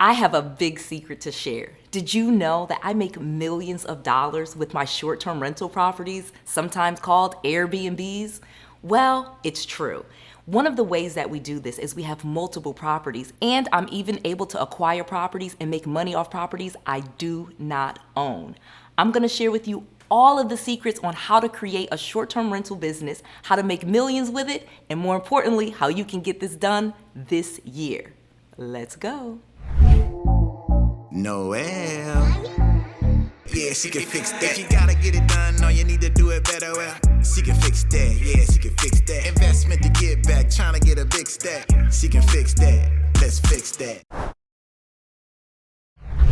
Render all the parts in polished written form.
I have a big secret to share. Did you know that I make millions of dollars with my short-term rental properties, sometimes called Airbnbs? Well, it's true. One of the ways that we do this is we have multiple properties, and I'm even able to acquire properties and make money off properties I do not own. I'm gonna share with you all of the secrets on how to create a short-term rental business, how to make millions with it, and more importantly, how you can get this done this year. Let's go. Noel. Yeah, she can fix that. If you gotta get it done, no, you need to do it better. Well, she can fix that. Yeah, she can fix that. Investment to get back, trying to get a big stack. She can fix that. Let's fix that.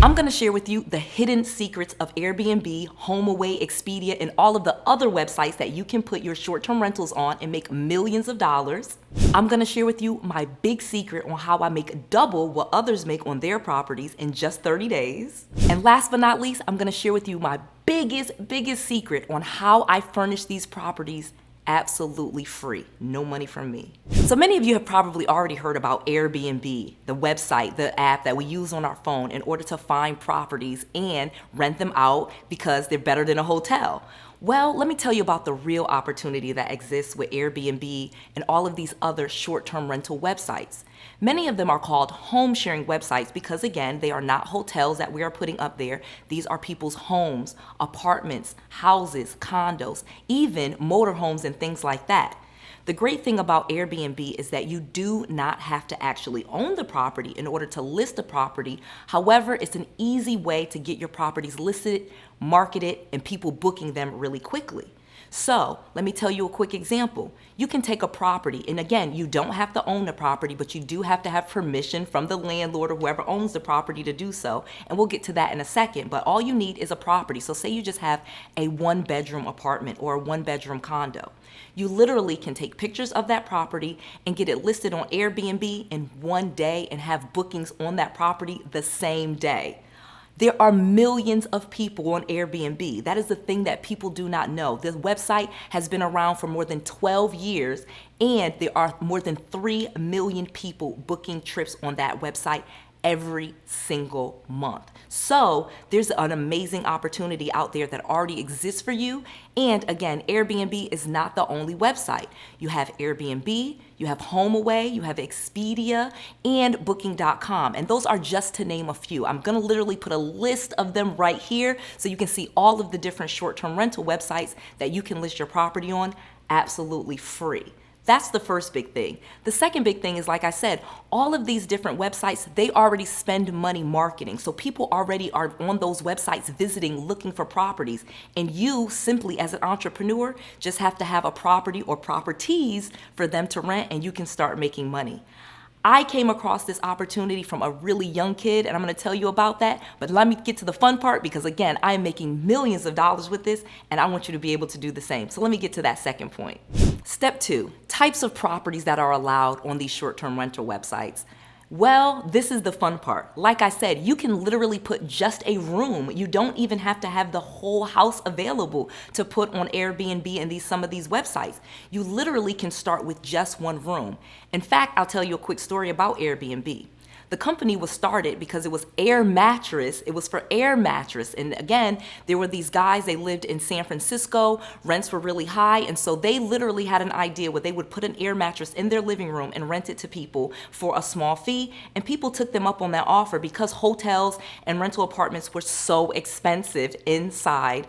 I'm gonna share with you the hidden secrets of Airbnb, HomeAway, Expedia, and all of the other websites that you can put your short-term rentals on and make millions of dollars. I'm gonna share with you my big secret on how I make double what others make on their properties in just 30 days. And last but not least, I'm gonna share with you my biggest secret on how I furnish these properties absolutely free, no money from me. So many of you have probably already heard about Airbnb, the website, the app that we use on our phone in order to find properties and rent them out because they're better than a hotel. Well, let me tell you about the real opportunity that exists with Airbnb and all of these other short-term rental websites. Many of them are called home sharing websites because, again, they are not hotels that we are putting up there. These are people's homes, apartments, houses, condos, even motorhomes and things like that. The great thing about Airbnb is that you do not have to actually own the property in order to list a property. However, it's an easy way to get your properties listed, marketed, and people booking them really quickly. So let me tell you a quick example. You can take a property, and again, you don't have to own the property, but you do have to have permission from the landlord or whoever owns the property to do so. And we'll get to that in a second, but all you need is a property. So say you just have a 1-bedroom apartment or a 1-bedroom condo. You literally can take pictures of that property and get it listed on Airbnb in one day and have bookings on that property the same day. There are millions of people on Airbnb. That is the thing that people do not know. This website has been around for more than 12 years, and there are more than 3 million people booking trips on that website every single month. So there's an amazing opportunity out there that already exists for you. And again, Airbnb is not the only website. You have Airbnb, you have HomeAway, you have Expedia, and Booking.com. And those are just to name a few. I'm gonna literally put a list of them right here so you can see all of the different short-term rental websites that you can list your property on absolutely free. That's the first big thing. The second big thing is, like I said, all of these different websites, they already spend money marketing. So people already are on those websites visiting, looking for properties. And you simply, as an entrepreneur, just have to have a property or properties for them to rent, and you can start making money. I came across this opportunity from a really young kid, and I'm gonna tell you about that, but let me get to the fun part because, again, I am making millions of dollars with this, and I want you to be able to do the same. So let me get to that second point. Step 2, types of properties that are allowed on these short-term rental websites. Well, this is the fun part. Like I said, you can literally put just a room. You don't even have to have the whole house available to put on Airbnb and some of these websites. You literally can start with just one room. In fact, I'll tell you a quick story about Airbnb. The company was started because it was air mattress. It was for air mattress. And again, there were these guys, they lived in San Francisco, rents were really high. And so they literally had an idea where they would put an air mattress in their living room and rent it to people for a small fee. And people took them up on that offer because hotels and rental apartments were so expensive inside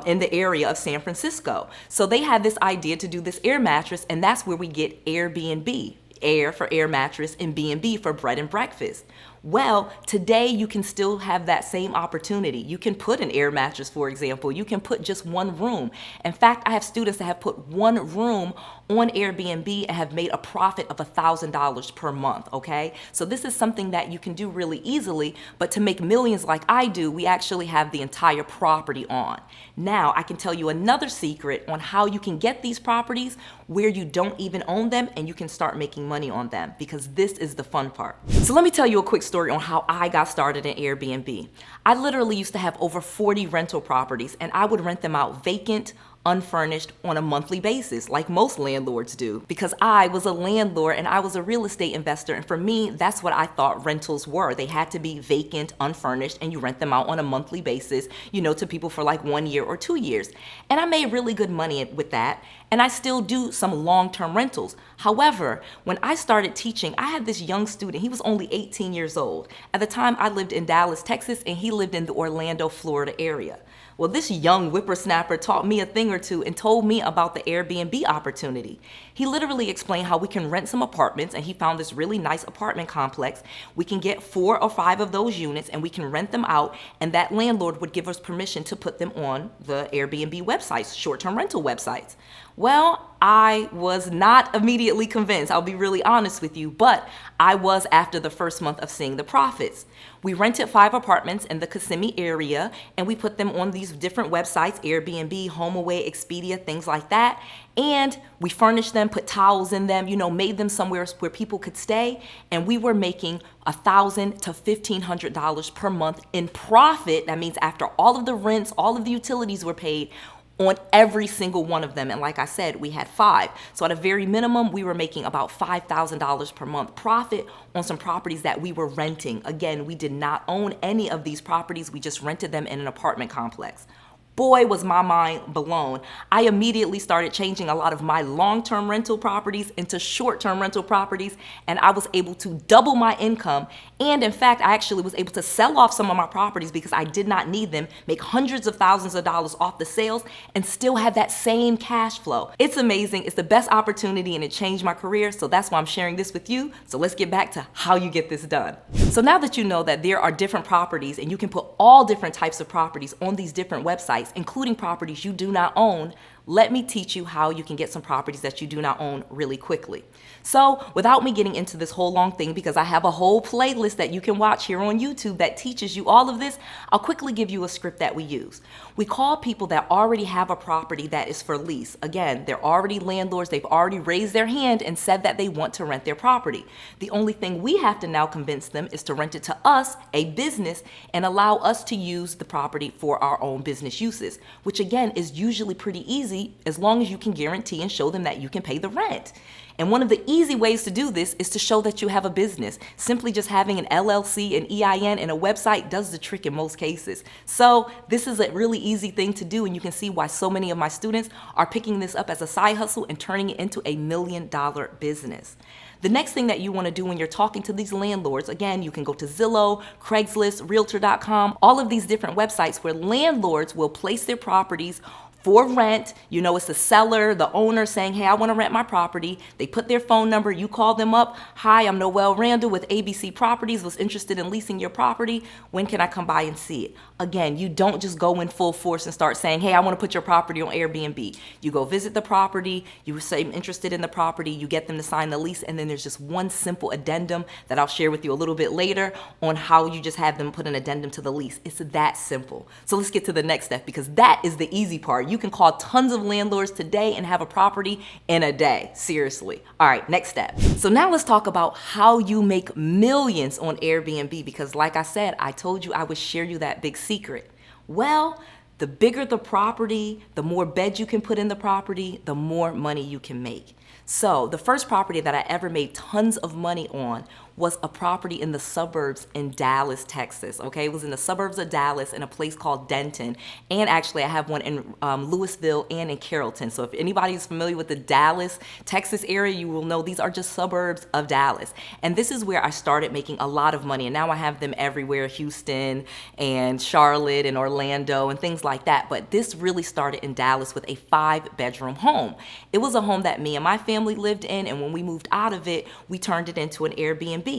in the area of San Francisco. So they had this idea to do this air mattress, and that's where we get Airbnb. Air for air mattress and B&B for bread and breakfast. Well, today you can still have that same opportunity. You can put an air mattress, for example. You can put just one room. In fact, I have students that have put one room on Airbnb and have made a profit of $1,000 per month, okay? So this is something that you can do really easily, but to make millions like I do, we actually have the entire property on. Now, I can tell you another secret on how you can get these properties where you don't even own them and you can start making money on them, because this is the fun part. So let me tell you a quick story on how I got started in Airbnb. I literally used to have over 40 rental properties, and I would rent them out vacant, unfurnished on a monthly basis, like most landlords do, because I was a landlord and I was a real estate investor. And for me, that's what I thought rentals were. They had to be vacant, unfurnished, and you rent them out on a monthly basis, to people for like 1 year or 2 years. And I made really good money with that. And I still do some long-term rentals. However, when I started teaching, I had this young student. He was only 18 years old. At the time, I lived in Dallas, Texas, and he lived in the Orlando, Florida area. Well, this young whippersnapper taught me a thing or two and told me about the Airbnb opportunity. He literally explained how we can rent some apartments, and he found this really nice apartment complex. We can get 4 or 5 of those units and we can rent them out, and that landlord would give us permission to put them on the Airbnb websites, short-term rental websites. Well, I was not immediately convinced, I'll be really honest with you, but I was after the first month of seeing the profits. We rented 5 apartments in the Kissimmee area, and we put them on these different websites, Airbnb, HomeAway, Expedia, things like that. And we furnished them, put towels in them, made them somewhere where people could stay. And we were making $1,000 to $1,500 per month in profit. That means after all of the rents, all of the utilities were paid, on every single one of them. And like I said, we had 5. So at a very minimum, we were making about $5,000 per month profit on some properties that we were renting. Again, we did not own any of these properties. We just rented them in an apartment complex. Boy, was my mind blown. I immediately started changing a lot of my long-term rental properties into short-term rental properties, and I was able to double my income. And in fact, I actually was able to sell off some of my properties because I did not need them, make hundreds of thousands of dollars off the sales, and still have that same cash flow. It's amazing. It's the best opportunity, and it changed my career. So that's why I'm sharing this with you. So let's get back to how you get this done. So now that you know that there are different properties and you can put all different types of properties on these different websites, including properties you do not own, let me teach you how you can get some properties that you do not own really quickly. So without me getting into this whole long thing, because I have a whole playlist that you can watch here on YouTube that teaches you all of this, I'll quickly give you a script that we use. We call people that already have a property that is for lease. Again, they're already landlords. They've already raised their hand and said that they want to rent their property. The only thing we have to now convince them is to rent it to us, a business, and allow us to use the property for our own business uses, which again is usually pretty easy as long as you can guarantee and show them that you can pay the rent. And one of the easy ways to do this is to show that you have a business. Simply just having an LLC, an EIN, and a website does the trick in most cases. So this is a really easy thing to do, and you can see why so many of my students are picking this up as a side hustle and turning it into a $1 million business. The next thing that you want to do when you're talking to these landlords, again, you can go to Zillow, Craigslist, Realtor.com, all of these different websites where landlords will place their properties for rent. It's the seller, the owner saying, hey, I want to rent my property. They put their phone number, you call them up. Hi, I'm Noelle Randall with ABC Properties, was interested in leasing your property. When can I come by and see it? Again, you don't just go in full force and start saying, hey, I want to put your property on Airbnb. You go visit the property, you say I'm interested in the property, you get them to sign the lease, and then there's just one simple addendum that I'll share with you a little bit later on how you just have them put an addendum to the lease. It's that simple. So let's get to the next step, because that is the easy part. You can call tons of landlords today and have a property in a day. Seriously. All right, next step. So now let's talk about how you make millions on Airbnb, because like I said, I told you I would share you that big secret. Well, the bigger the property, the more beds you can put in the property, the more money you can make. So the first property that I ever made tons of money on was a property in the suburbs in Dallas, Texas. Okay, it was in the suburbs of Dallas in a place called Denton. And actually I have one in Louisville and in Carrollton. So if anybody is familiar with the Dallas, Texas area, you will know these are just suburbs of Dallas. And this is where I started making a lot of money. And now I have them everywhere, Houston and Charlotte and Orlando and things like that. But this really started in Dallas with a 5-bedroom home. It was a home that me and my family lived in. And when we moved out of it, we turned it into an Airbnb.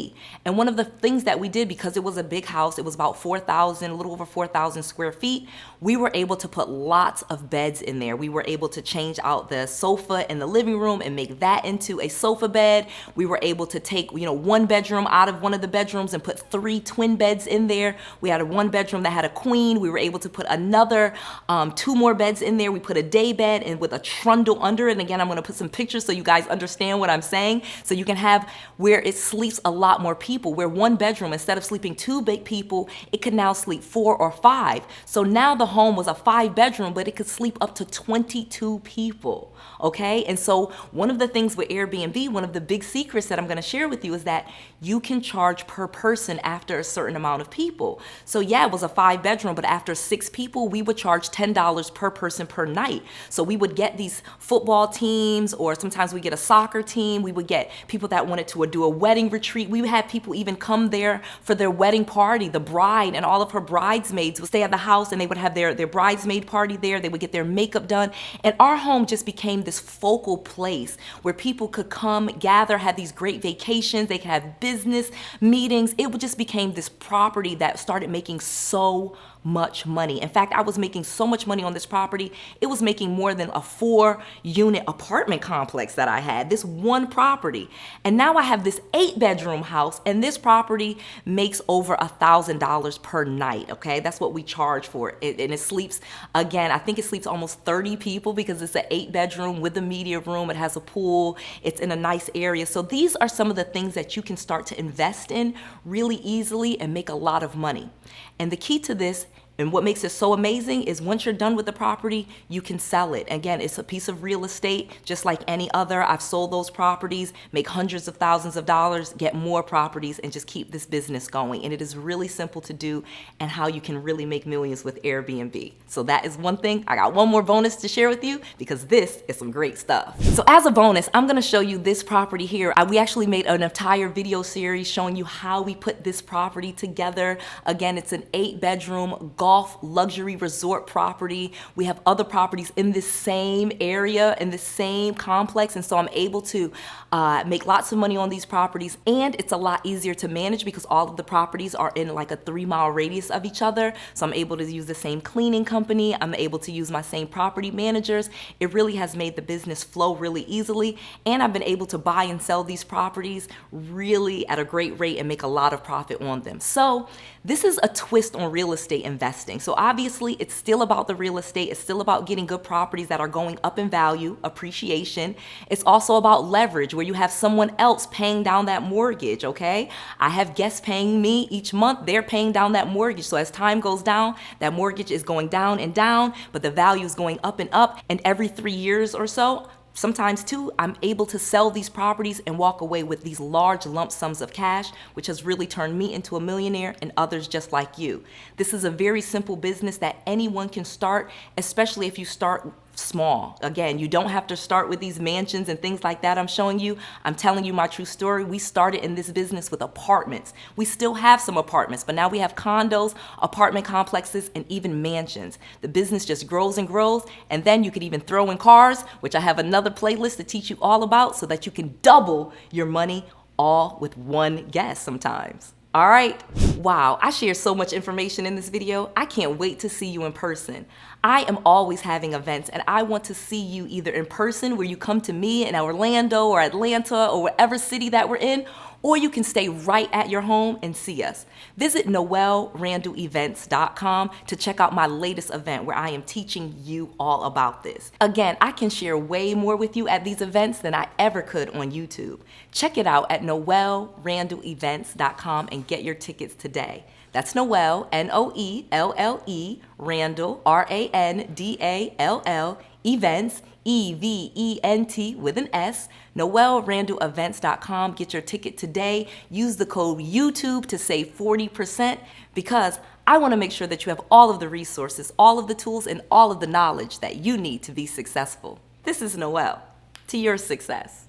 And one of the things that we did, because it was a big house, it was about 4,000, a little over 4,000 square feet, we were able to put lots of beds in there. We were able to change out the sofa in the living room and make that into a sofa bed. We were able to take, one bedroom out of one of the bedrooms and put 3 twin beds in there. We had a 1 bedroom that had a queen. We were able to put another 2 more beds in there. We put a day bed and with a trundle under it. And again, I'm going to put some pictures so you guys understand what I'm saying. So you can have where it sleeps a lot more people, where one bedroom, instead of sleeping 2 big people, it could now sleep 4 or 5. So now the home was a 5-bedroom, but it could sleep up to 22 people, okay? And so one of the things with Airbnb, one of the big secrets that I'm gonna share with you is that you can charge per person after a certain amount of people. So yeah, it was a 5-bedroom, but after 6 people, we would charge $10 per person per night. So we would get these football teams, or sometimes we get a soccer team. We would get people that wanted to do a wedding retreat. We would have people even come there for their wedding party. The bride and all of her bridesmaids would stay at the house, and they would have their bridesmaid party there. They would get their makeup done. And our home just became this focal place where people could come, gather, have these great vacations. They could have business meetings. It just became this property that started making so much money. In fact, I was making so much money on this property, it was making more than a 4-unit apartment complex that I had, this one property. And now I have this 8-bedroom house, and this property makes over $1,000 per night, okay? That's what we charge for it. And it sleeps, again, I think it sleeps almost 30 people because it's an 8-bedroom with a media room. It has a pool. It's in a nice area. So these are some of the things that you can start to invest in really easily and make a lot of money. And the key to this, and what makes it so amazing, is once you're done with the property, you can sell it. Again, it's a piece of real estate, just like any other. I've sold those properties, make hundreds of thousands of dollars, get more properties, and just keep this business going. And it is really simple to do, and how you can really make millions with Airbnb. So that is one thing. I got one more bonus to share with you, because this is some great stuff. So as a bonus, I'm gonna show you this property here. We actually made an entire video series showing you how we put this property together. Again, it's an 8-bedroom golf luxury resort property. We have other properties in this same area, in this same complex, and so I'm able to make lots of money on these properties, and it's a lot easier to manage because all of the properties are in like a 3-mile radius of each other. So I'm able to use the same cleaning company. I'm able to use my same property managers. It really has made the business flow really easily, and I've been able to buy and sell these properties really at a great rate and make a lot of profit on them. So this is a twist on real estate investing. So obviously it's still about the real estate. It's still about getting good properties that are going up in value, appreciation. It's also about leverage, where you have someone else paying down that mortgage, okay? I have guests paying me each month. They're paying down that mortgage. So as time goes down, that mortgage is going down and down, but the value is going up and up. And every 3 years or so, sometimes too, I'm able to sell these properties and walk away with these large lump sums of cash, which has really turned me into a millionaire and others just like you. This is a very simple business that anyone can start, especially if you start small. Again, you don't have to start with these mansions and things like that I'm showing you. I'm telling you my true story. We started in this business with apartments. We still have some apartments, but now we have condos, apartment complexes, and even mansions. The business just grows and grows, and then you could even throw in cars, which I have another playlist to teach you all about, so that you can double your money all with one guest sometimes. All right, wow, I shared so much information in this video. I can't wait to see you in person. I am always having events, and I want to see you either in person, where you come to me in Orlando or Atlanta or whatever city that we're in, or you can stay right at your home and see us. Visit 𝗏𝗡𝗏𝗄𝐿-RANDLE-EVENTS.com to check out my latest event where I am teaching you all about this. Again, I can share way more with you at these events than I ever could on YouTube. Check it out at 𝗏𝗡𝗏𝗏𝗏𝗏𝗏𝗏.com and get your tickets today. That's Noelle, N-O-E-L-L-E, Randall, R-A-N-D-A-L-L, events, E-V-E-N-T with an S, 𝗏𝗏𝗏𝗏𝗏𝗏𝗏.com. Get your ticket today. Use the code YouTube to save 40%, because I want to make sure that you have all of the resources, all of the tools, and all of the knowledge that you need to be successful. This is Noelle. To your success.